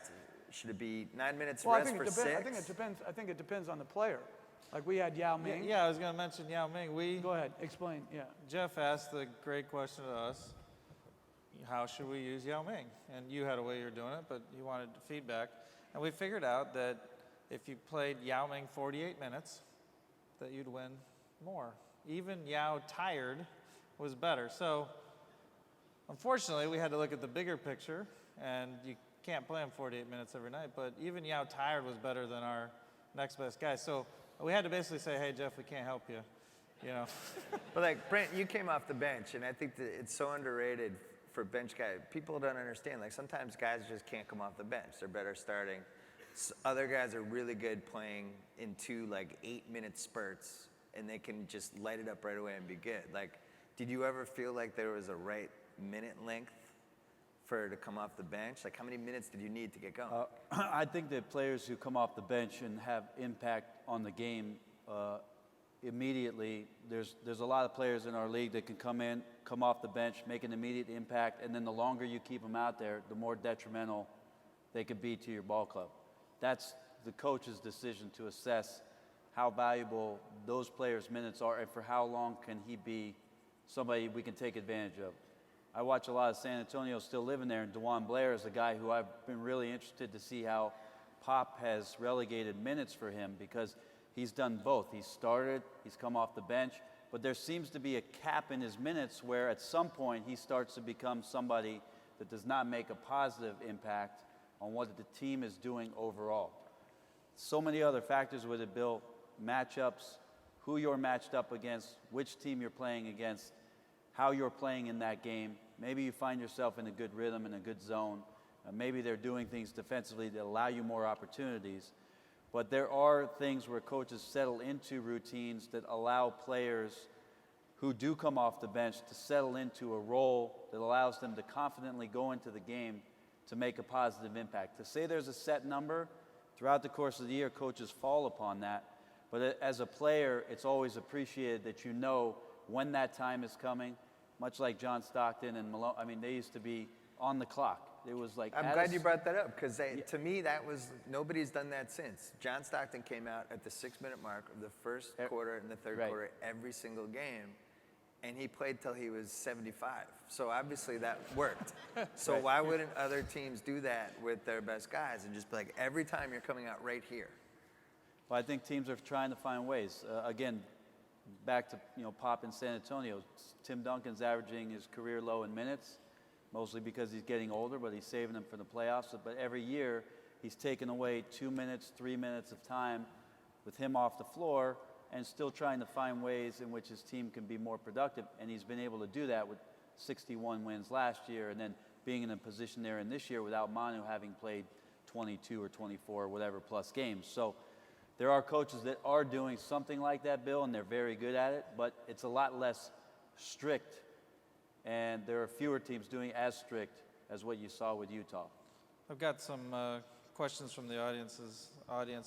Should it be 9 minutes Well, I rest think for it 6? depends. I think it depends on the player. Like we had Yao Ming. Yeah, I was going to mention Yao Ming. Go ahead, explain. Yeah. Jeff asked the great question to us, how should we use Yao Ming? And you had a way you're doing it, but you wanted feedback. And we figured out that if you played Yao Ming 48 minutes, that you'd win more. Even Yao tired was better. So unfortunately, we had to look at the bigger picture, and you can't play him 48 minutes every night, but even Yao tired was better than our next best guy. So we had to basically say, hey, Jeff, we can't help you, you know. But like, Brent, you came off the bench, and I think that it's so underrated for bench guys. People don't understand. Like, sometimes guys just can't come off the bench. They're better starting. Other guys are really good playing in 2, 8-minute spurts, and they can just light it up right away and be good. Like, did you ever feel like there was a right minute length for her to come off the bench? Like, how many minutes did you need to get going? I think that players who come off the bench and have impact on the game immediately, there's a lot of players in our league that can come off the bench, make an immediate impact, and then the longer you keep them out there, the more detrimental they could be to your ball club. That's the coach's decision to assess how valuable those players' minutes are and for how long can he be somebody we can take advantage of. I watch a lot of San Antonio still living there, and DeJuan Blair is a guy who I've been really interested to see how Pop has relegated minutes for him, because he's done both. He's started, he's come off the bench, but there seems to be a cap in his minutes where at some point he starts to become somebody that does not make a positive impact on what the team is doing overall. So many other factors with it, Bill. Matchups, who you're matched up against, which team you're playing against, how you're playing in that game. Maybe you find yourself in a good rhythm, in a good zone. Maybe they're doing things defensively that allow you more opportunities. But there are things where coaches settle into routines that allow players who do come off the bench to settle into a role that allows them to confidently go into the game to make a positive impact. To say there's a set number, throughout the course of the year, coaches fall upon that. But as a player, it's always appreciated that you know when that time is coming, much like John Stockton and Malone. I mean, they used to be on the clock. It was like... I'm glad you brought that up, because to me, that was, nobody's done that since. John Stockton came out at the 6-minute mark of the first quarter and the third quarter every single game, and he played till he was 75. So obviously that worked. So why wouldn't other teams do that with their best guys and just be like, every time you're coming out right here? Well, I think teams are trying to find ways. Again, back to Pop in San Antonio. Tim Duncan's averaging his career low in minutes, mostly because he's getting older, but he's saving them for the playoffs. But every year, he's taken away 2 minutes, 3 minutes of time with him off the floor, and still trying to find ways in which his team can be more productive. And he's been able to do that with 61 wins last year, and then being in a position there in this year without Manu having played 22 or 24 or whatever plus games. So there are coaches that are doing something like that, Bill, and they're very good at it, but it's a lot less strict, and there are fewer teams doing as strict as what you saw with Utah. I've got some questions from the audience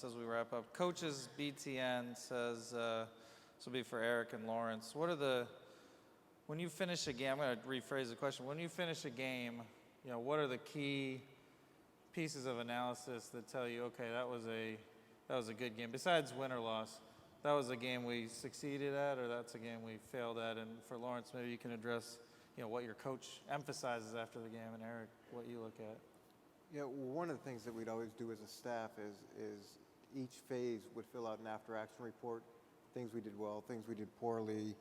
as we wrap up. Coaches BTN says, this will be for Eric and Lawrence. When you finish a game, I'm going to rephrase the question. When you finish a game, what are the key pieces of analysis that tell you, okay, that was a good game, besides win or loss? that was a game we succeeded at, or that's a game we failed at? And for Lawrence, maybe you can address, what your coach emphasizes after the game, and Eric, what you look at. Yeah, well, one of the things that we'd always do as a staff is each phase would fill out an after-action report, things we did well, things we did poorly,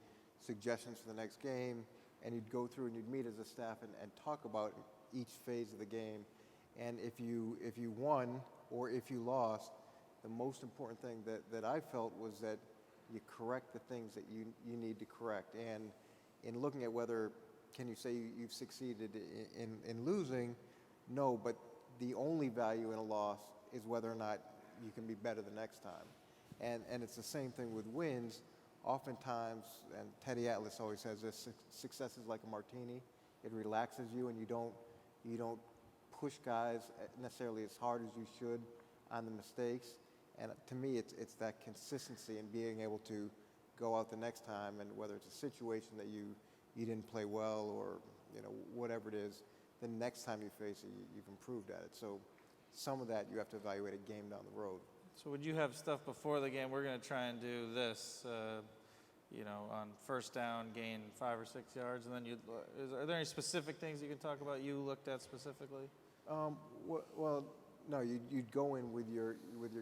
suggestions for the next game, and you'd go through and you'd meet as a staff and talk about each phase of the game. And if you won or if you lost, the most important thing that I felt was that you correct the things that you need to correct. And in looking at whether, can you say you've succeeded in losing? No, but the only value in a loss is whether or not you can be better the next time. And it's the same thing with wins. Oftentimes, and Teddy Atlas always says this, success is like a martini. It relaxes you, and you don't push guys necessarily as hard as you should on the mistakes. And to me, it's that consistency and being able to go out the next time, and whether it's a situation that you didn't play well, or whatever it is, the next time you face it, you've improved at it. So some of that you have to evaluate a game down the road. So would you have stuff before the game? We're going to try and do this, on first down, gain 5 or 6 yards, and then are there any specific things you can talk about you looked at specifically? Well, no, you'd go in with your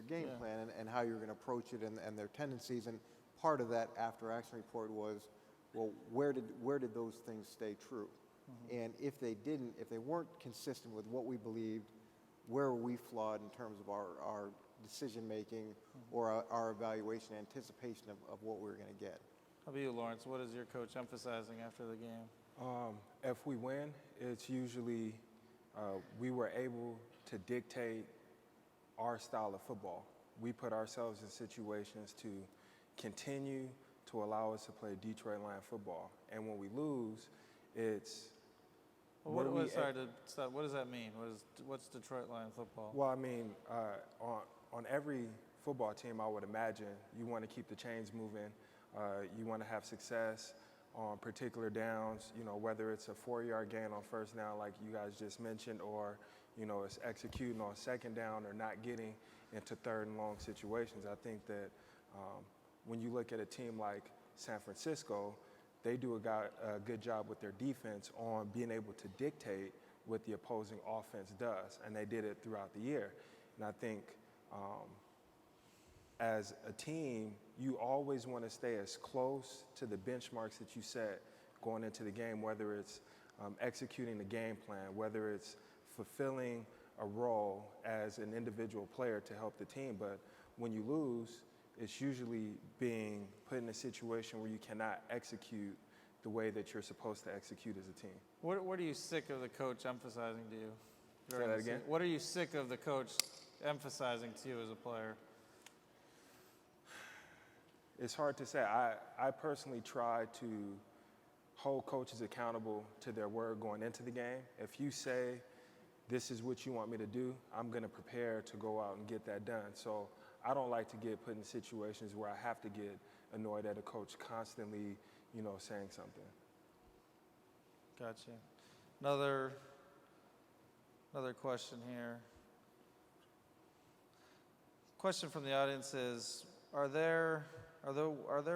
game plan and how you're going to approach it and their tendencies. And part of that after-action report was, well, where did those things stay true? Mm-hmm. And if they didn't, if they weren't consistent with what we believed, where were we flawed in terms of our decision-making or our evaluation, anticipation of what we were going to get? How about you, Lawrence? What is your coach emphasizing after the game? If we win, it's usually we were able to dictate our style of football. We put ourselves in situations to continue to allow us to play Detroit Lion football. And when we lose, it's... Well, what does that mean? What's Detroit Lion football? Well, I mean, on every football team, I would imagine, you want to keep the chains moving. You want to have success on particular downs, whether it's a 4-yard gain on first down like you guys just mentioned, or, it's executing on second down or not getting into third and long situations. I think that when you look at a team like San Francisco, they do a good job with their defense on being able to dictate what the opposing offense does, and they did it throughout the year. And I think as a team, you always want to stay as close to the benchmarks that you set going into the game, whether it's executing the game plan, whether it's fulfilling a role as an individual player to help the team. But when you lose, it's usually being put in a situation where you cannot execute the way that you're supposed to execute as a team. What are you sick of the coach emphasizing to you? Say that again? What are you sick of the coach emphasizing to you as a player? It's hard to say. I personally try to hold coaches accountable to their word going into the game. If you say, this is what you want me to do, I'm going to prepare to go out and get that done. So I don't like to get put in situations where I have to get annoyed at a coach constantly, saying something. Gotcha. Another question here. Question from the audience is, are there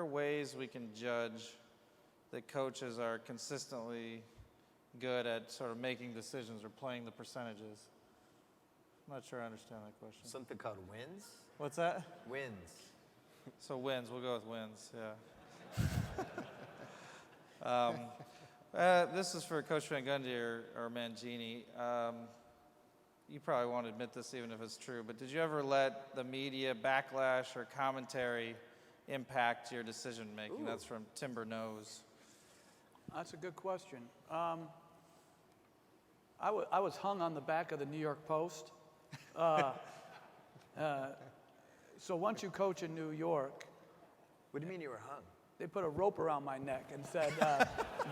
ways we can judge that coaches are consistently good at sort of making decisions or playing the percentages? I'm not sure I understand that question. Something called wins? What's that? Wins. So wins, we'll go with wins, yeah. This is for Coach Van Gundy or Mangini. You probably won't admit this even if it's true, but did you ever let the media backlash or commentary impact your decision making? Ooh. That's from Timber Nose. That's a good question. I was hung on the back of the New York Post. So once you coach in New York... What do you mean you were hung? They put a rope around my neck and said,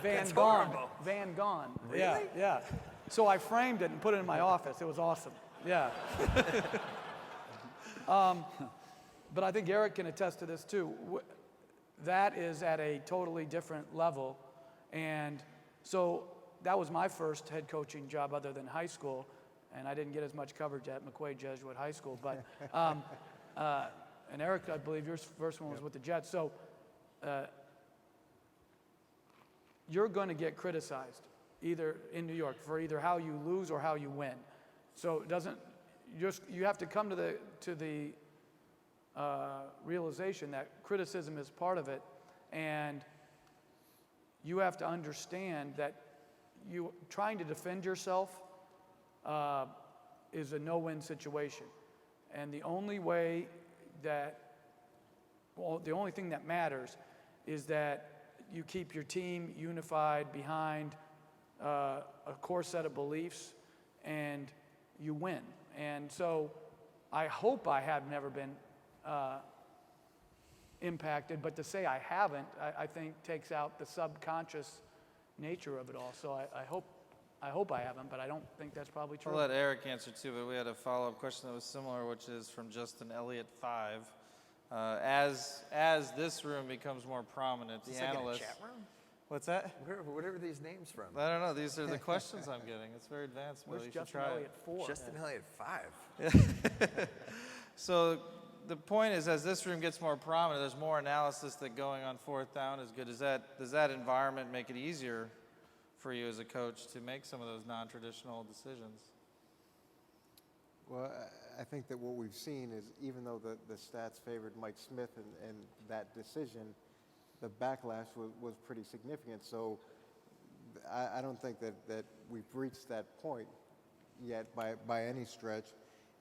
Van gone, Van gone. Really? Yeah. So I framed it and put it in my office. It was awesome. Yeah. But I think Eric can attest to this too. That is at a totally different level. And so that was my first head coaching job other than high school. And I didn't get as much coverage at McQuaid Jesuit High School. But And Eric, I believe your first one was with the Jets. So you're going to get criticized either in New York for either how you lose or how you win. So it doesn't, you have to come to the realization that criticism is part of it, and you have to understand that you trying to defend yourself is a no-win situation. And the only way that, well, the only thing that matters is that you keep your team unified behind a core set of beliefs, and you win. And so I hope I have never been impacted, but to say I haven't, I think takes out the subconscious nature of it all. So I hope I haven't, but I don't think that's probably true. I'll let Eric answer too, but we had a follow-up question that was similar, which is from Justin Elliott 5. As this room becomes more prominent, the analysts. Chat room? What's that? What are these names from? I don't know. These are the questions I'm getting. It's very advanced, Bill. Where's You should Justin try Elliott it. 4? Justin Elliott 5. So the point is, as this room gets more prominent, there's more analysis that going on fourth down is good. Does that environment make it easier for you as a coach to make some of those non-traditional decisions? Well, I think that what we've seen is even though the stats favored Mike Smith in that decision, the backlash was pretty significant. So I don't think that we've reached that point yet by any stretch.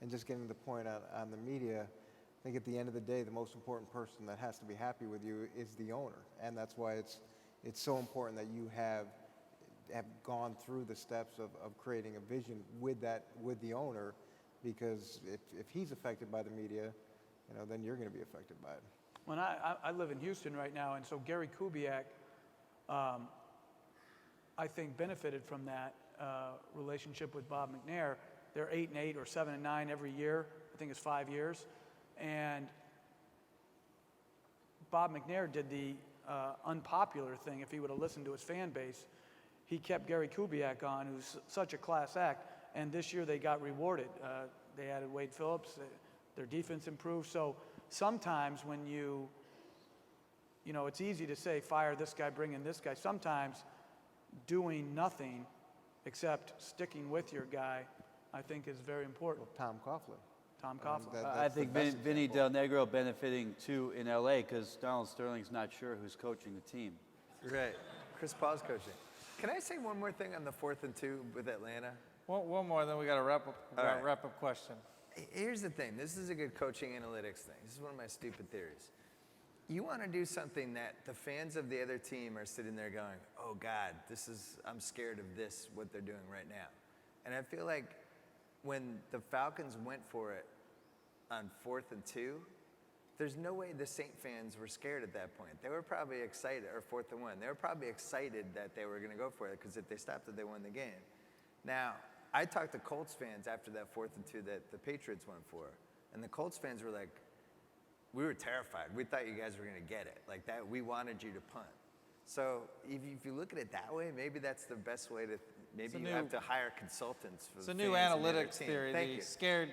And just getting the point on the media, I think at the end of the day, the most important person that has to be happy with you is the owner. And that's why it's so important that you have gone through the steps of creating a vision with the owner, because if he's affected by the media, then you're going to be affected by it. When I live in Houston right now, and so Gary Kubiak, I think, benefited from that relationship with Bob McNair. They're 8-8 or 7-9 every year. I think it's 5 years. And Bob McNair did the unpopular thing. If he would have listened to his fan base, he kept Gary Kubiak on, who's such a class act. And this year they got rewarded. They added Wade Phillips. Their defense improved. So sometimes when it's easy to say, fire this guy, bring in this guy. Sometimes doing nothing except sticking with your guy, I think, is very important. Tom Coughlin. Tom Coughlin. I think Vinny Del Negro benefiting too in LA because Donald Sterling's not sure who's coaching the team. Right. Chris Paul's coaching. Can I say one more thing on the 4th and 2 with Atlanta? One more, then we got a wrap-up question. Here's the thing. This is a good coaching analytics thing. This is one of my stupid theories. You want to do something that the fans of the other team are sitting there going, oh, God, I'm scared of this, what they're doing right now. And I feel like when the Falcons went for it on 4th and 2, there's no way the Saint fans were scared at that point. They were probably excited, or 4th and 1. They were probably excited that they were going to go for it because if they stopped it, they won the game. Now, I talked to Colts fans after that 4th and 2 that the Patriots went for, and the Colts fans were like, we were terrified. We thought you guys were going to get it. Like that, we wanted you to punt. So if you look at it that way, maybe that's the best way to, maybe you have to hire consultants for It's the a new fans and the other analytics team. theory. Thank The you. scared,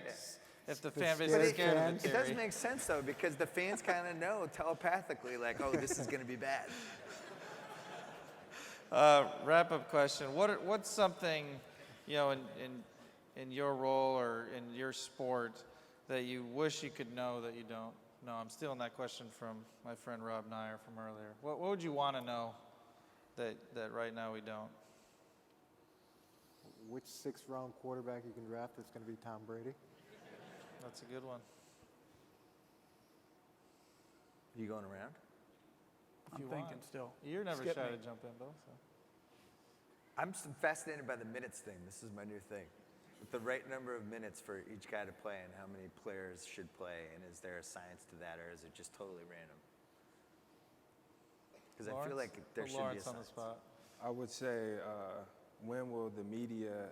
if the fan base scared is scared of fans. the It theory. does make sense though, because the fans kind of know telepathically, like, oh, this is going to be bad. Wrap-up question. What's something, in your role or in your sport that you wish you could know that you don't know? I'm stealing that question from my friend Rob Nyer from earlier. What would you want to know that right now we don't? Which 6th-round quarterback you can draft that's going to be Tom Brady? That's a good one. You going around? I'm you thinking want. still. You're never Skip shy me. to jump in, Bill. So. I'm fascinated by the minutes thing. This is my new thing. With the right number of minutes for each guy to play and how many players should play, and is there a science to that, or is it just totally random? Because I feel like there should be a Lawrence on the science. spot. I would say, when will the media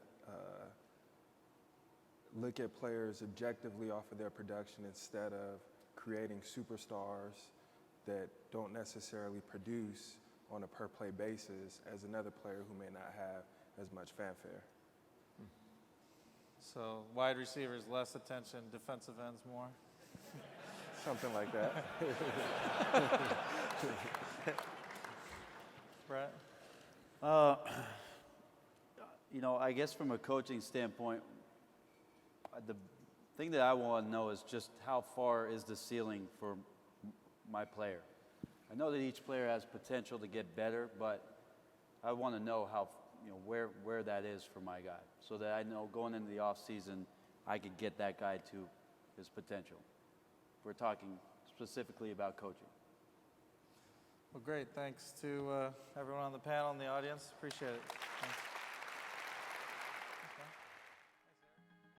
look at players objectively off of their production instead of creating superstars that don't necessarily produce on a per-play basis as another player who may not have as much fanfare? So wide receivers, less attention. Defensive ends, more. something like that. Brett? You know, I guess from a coaching standpoint, the thing that I want to know is just how far is the ceiling for my player. I know that each player has potential to get better, but I want to know how, you know, where that is for my guy, so that I know going into the off season, I could get that guy to his potential. We're talking specifically about coaching. Well, great. Thanks to everyone on the panel and the audience. Appreciate it. Thanks.